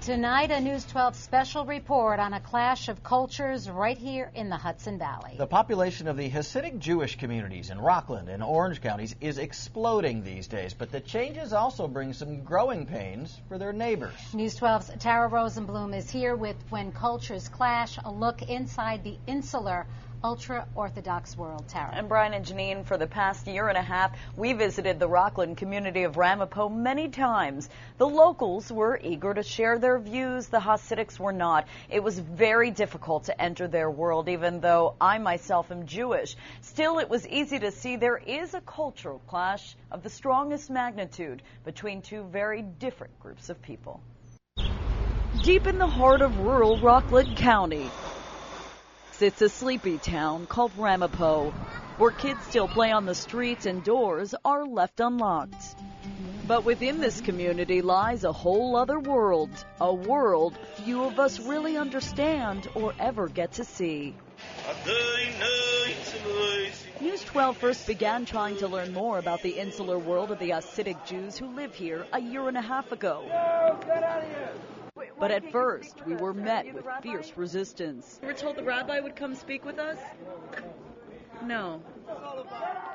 Tonight, a News 12 special report on a clash of cultures right here in the Hudson Valley. The population of the Hasidic Jewish communities in Rockland and Orange counties is exploding these days, but the changes also bring some growing pains for their neighbors. News 12's Tara Rosenblum is here with When Cultures Clash, a look inside the insular ultra-Orthodox world. Tara. And Brian and Janine, for the past year and a half, we visited the Rockland community of Ramapo many times. The locals were eager to share their views. The Hasidics were not. It was very difficult to enter their world, even though I myself am Jewish. Still, it was easy to see there is a cultural clash of the strongest magnitude between two very different groups of people. Deep in the heart of rural Rockland County, it's a sleepy town called Ramapo, where kids still play on the streets and doors are left unlocked. But within this community lies a whole other world, a world few of us really understand or ever get to see. News 12 first began trying to learn more about the insular world of the Hasidic Jews who live here a year and a half ago. Get out of here! But at first, we were met with fierce resistance. We were told the rabbi would come speak with us? No.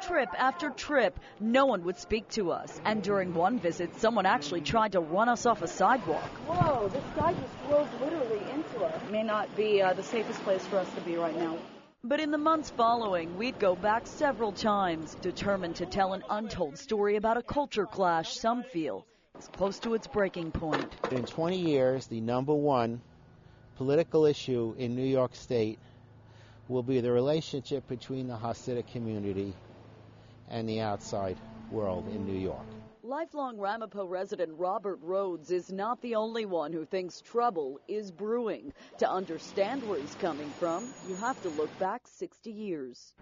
Trip after trip, no one would speak to us. And during one visit, someone actually tried to run us off a sidewalk. Whoa, this guy just drove literally into us. May not be the safest place for us to be right now. But in the months following, we'd go back several times, determined to tell an untold story about a culture clash some feel is close to its breaking point. In 20 years, the number one political issue in New York State will be the relationship between the Hasidic community and the outside world in New York. Lifelong Ramapo resident Robert Rhodes is not the only one who thinks trouble is brewing. To understand where he's coming from, you have to look back 60 years.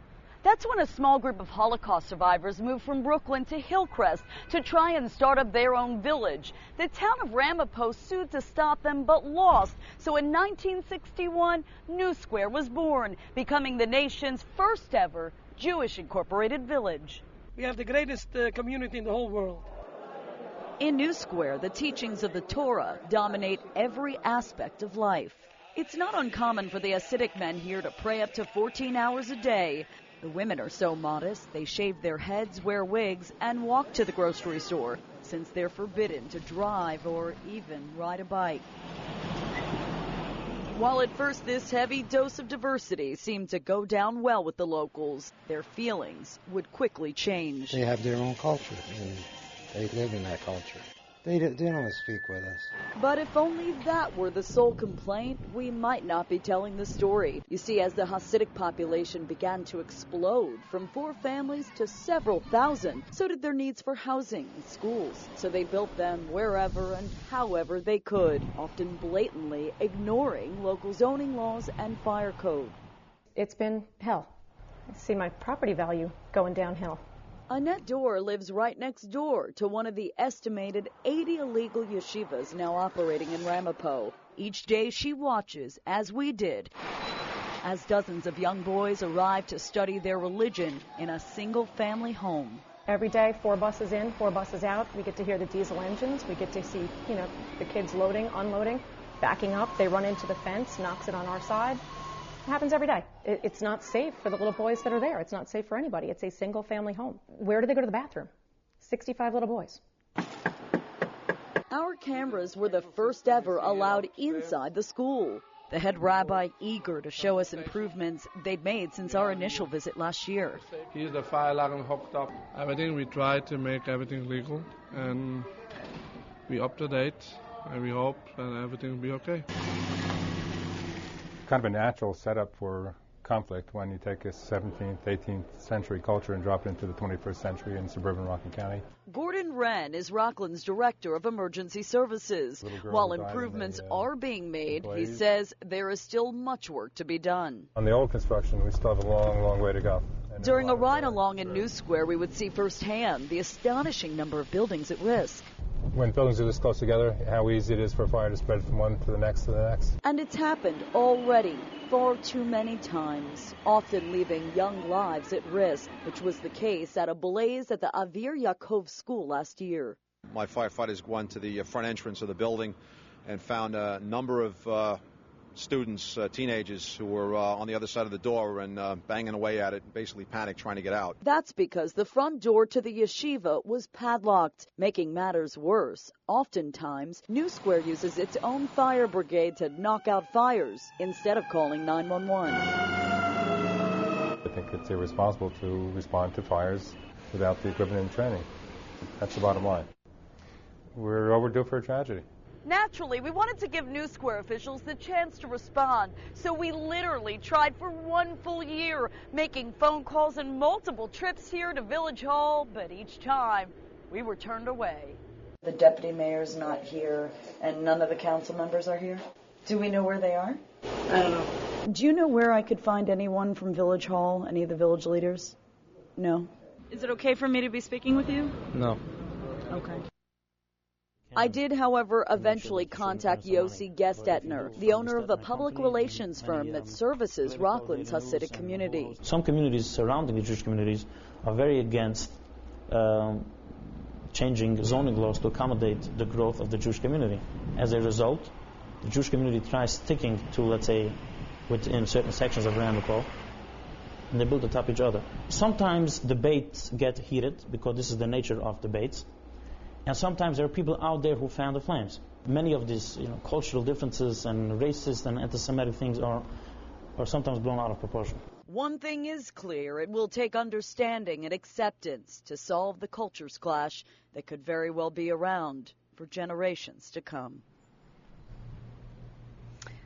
That's when a small group of Holocaust survivors moved from Brooklyn to Hillcrest to try and start up their own village. The town of Ramapo sued to stop them but lost. So in 1961, New Square was born, becoming the nation's first ever Jewish incorporated village. We have the greatest community in the whole world. In New Square, the teachings of the Torah dominate every aspect of life. It's not uncommon for the Hasidic men here to pray up to 14 hours a day. The women are so modest, they shave their heads, wear wigs, and walk to the grocery store, since they're forbidden to drive or even ride a bike. While at first this heavy dose of diversity seemed to go down well with the locals, their feelings would quickly change. They have their own culture, and they live in that culture. They don't want to speak with us. But if only that were the sole complaint, we might not be telling the story. You see, as the Hasidic population began to explode from 4 families to several thousand, so did their needs for housing and schools. So they built them wherever and however they could, often blatantly ignoring local zoning laws and fire code. It's been hell. I see my property value going downhill. Annette Dorr lives right next door to one of the estimated 80 illegal yeshivas now operating in Ramapo. Each day she watches, as we did, as dozens of young boys arrive to study their religion in a single-family home. Every day, 4 buses in, 4 buses out. We get to hear the diesel engines. We get to see, the kids loading, unloading, backing up. They run into the fence, knocks it on our side. It happens every day. It's not safe for the little boys that are there. It's not safe for anybody. It's a single-family home. Where do they go to the bathroom? 65 little boys. Our cameras were the first ever allowed inside the school. The head rabbi eager to show us improvements they'd made since our initial visit last year. Here's the fire alarm hooked up. Everything we try to make everything legal, and we up to date, and we hope that everything will be okay. Kind of a natural setup for conflict when you take a 17th, 18th century culture and drop it into the 21st century in suburban Rockland County. Gordon Wren is Rockland's Director of Emergency Services. While improvements are being made, he says there is still much work to be done. On the old construction, we still have a long, long way to go. During a ride along in New Square, we would see firsthand the astonishing number of buildings at risk. When buildings are this close together, how easy it is for a fire to spread from one to the next to the next. And it's happened already far too many times, often leaving young lives at risk, which was the case at a blaze at the Avir Yaakov school last year. My firefighters go on to the front entrance of the building and found a number of students, teenagers, who were on the other side of the door and banging away at it, basically panicked, trying to get out. That's because the front door to the yeshiva was padlocked. Making matters worse, oftentimes, New Square uses its own fire brigade to knock out fires instead of calling 911. I think it's irresponsible to respond to fires without the equipment and training. That's the bottom line. We're overdue for a tragedy. Naturally, we wanted to give New Square officials the chance to respond, so we literally tried for 1 full year, making phone calls and multiple trips here to Village Hall, but each time we were turned away. The deputy mayor's not here, and none of the council members are here? Do we know where they are? I don't know. Do you know where I could find anyone from Village Hall, any of the village leaders? No? Is it okay for me to be speaking with you? No. Okay. I did, however, eventually contact Yossi Gestetner, the owner of a public relations firm that services Rockland's Hasidic community. Some communities surrounding the Jewish communities are very against changing zoning laws to accommodate the growth of the Jewish community. As a result, the Jewish community tries sticking to, let's say, within certain sections of Ramapo, and they build atop each other. Sometimes debates get heated because this is the nature of debates. And sometimes there are people out there who fan the flames. Many of these cultural differences and racist and anti-Semitic things are sometimes blown out of proportion. One thing is clear, it will take understanding and acceptance to solve the cultures clash that could very well be around for generations to come.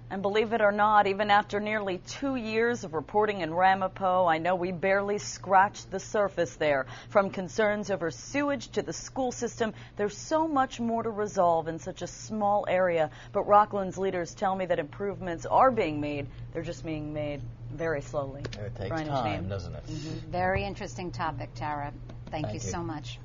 And believe it or not, even after nearly 2 years of reporting in Ramapo, I know we barely scratched the surface there. From concerns over sewage to the school system, there's so much more to resolve in such a small area. But Rockland's leaders tell me that improvements are being made. They're just being made very slowly. It takes time, doesn't it? Mm-hmm. Very interesting topic, Tara. Thank you so much.